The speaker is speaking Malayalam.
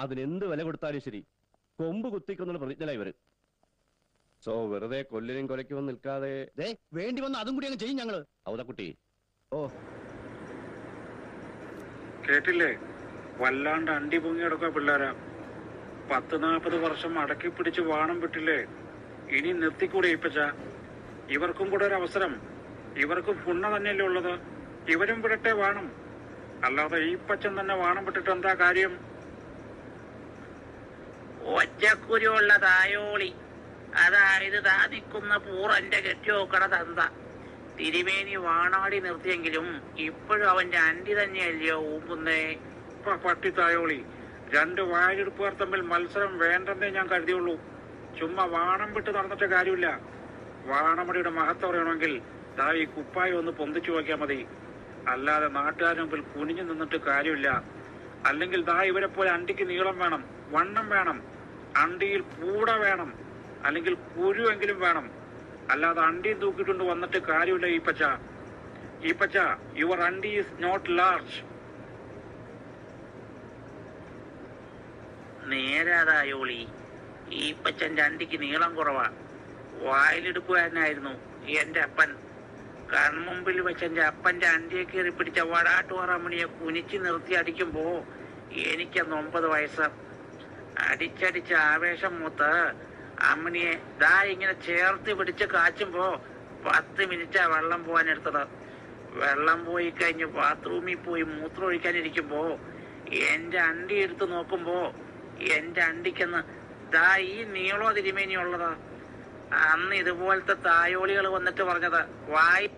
അതിനെന്ത് വില കൊടുത്താലും ശരി കൊമ്പ് കുത്തിക്കൊന്നുള്ള പ്രതിജ്ഞല ഇവര്. സോ വെറുതെ കൊല്ലിനും കൊലയ്ക്കും നിൽക്കാതെ വേണ്ടി വന്ന അതും കൂടി അങ്ങ് ചെയ്യും ഞങ്ങള്. ഔതക്കുട്ടി. ഓ കേട്ടില്ലേ, വല്ലാണ്ട് അണ്ടി പൊങ്ങിയെടുക്ക പിള്ളേരാ. 10-40 വർഷം അടക്കി പിടിച്ച് വാണം വിട്ടില്ലേ, ഇനി നിർത്തിക്കൂടെ ഇപ്പച്ച? ഇവർക്കും കൂടെ ഒരു അവസരം. ഇവർക്കും പുണ്ണ തന്നെയല്ലേ ഉള്ളത്. ഇവരും വിടട്ടെ വാണം. അല്ലാതെ ഈ പച്ചൻ തന്നെ വാണം വിട്ടിട്ട് എന്താ കാര്യം? ഒറ്റക്കുരുള്ള തായോളി, അതായത് താ നിൽക്കുന്ന പൂറന്റെ കെട്ടിയോക്കട തന്ത. തിരുമേനി വാണാടി നിർത്തിയെങ്കിലും ഇപ്പോഴും അവന്റെ അണ്ടി തന്നെയല്ലയോ ഊമ്പുന്നേ. പട്ടി തായോളി, 2 വാഴെടുപ്പുകാർ തമ്മിൽ മത്സരം വേണ്ടെന്നേ ഞാൻ കരുതിയുള്ളൂ. ചുമ്മാ വാണം വിട്ട് നടന്നിട്ട് കാര്യമില്ല. വാണമടിയുടെ മഹത്വം അറിയണമെങ്കിൽ ദാ ഈ കുപ്പായം ഒന്ന് പൊന്തിച്ചു നോക്കിയാൽ മതി. അല്ലാതെ നാട്ടുകാരുടെ മുമ്പിൽ കുനിഞ്ഞു നിന്നിട്ട് കാര്യമില്ല. അല്ലെങ്കിൽ ദാ ഇവരെ പോലെ അണ്ടിക്ക് നീളം വേണം, വണ്ണം വേണം, അണ്ടിയിൽ പൂട വേണം, അല്ലെങ്കിൽ കുരുവെങ്കിലും വേണം. അല്ലാതെ അണ്ടിയും തൂക്കിയിട്ടുണ്ട് വന്നിട്ട് കാര്യമില്ല. ഈ പച്ച യുവർ അണ്ടി ഈസ് നോട്ട് ലാർജ്. നേരാതായോളി, ഈ പച്ചന്റെ അണ്ടിക്ക് നീളം കുറവാ. വായിലെടുക്കുവാനായിരുന്നു എന്റെ അപ്പൻ. കൺമുമ്പിൽ വെച്ചെന്റെ അപ്പന്റെ അണ്ടിയെ കയറി പിടിച്ച വടാട്ടുപാറമണിയെ കുനിച്ചു നിർത്തി അടിക്കുമ്പോ എനിക്കന്ന് 9 വയസ്സ്. അടിച്ചടിച്ച ആവേശം മൂത്ത് അമ്മണിയെ ദാ ഇങ്ങനെ ചേർത്ത് പിടിച്ച് കാച്ചുമ്പോ 10 മിനിറ്റാ വെള്ളം പോകാനെടുത്തത്. വെള്ളം പോയി കഴിഞ്ഞ് ബാത്റൂമിൽ പോയി മൂത്രം ഒഴിക്കാനിരിക്കുമ്പോ എന്റെ അണ്ടി എടുത്ത് നോക്കുമ്പോ എന്റെ അണ്ടിക്കെന്ന് ദാ ഈ നീളോ തിരുമേനി ഉള്ളതാ. അന്ന് ഇതുപോലത്തെ തായോളികൾ വന്നിട്ട് പറഞ്ഞത് വായി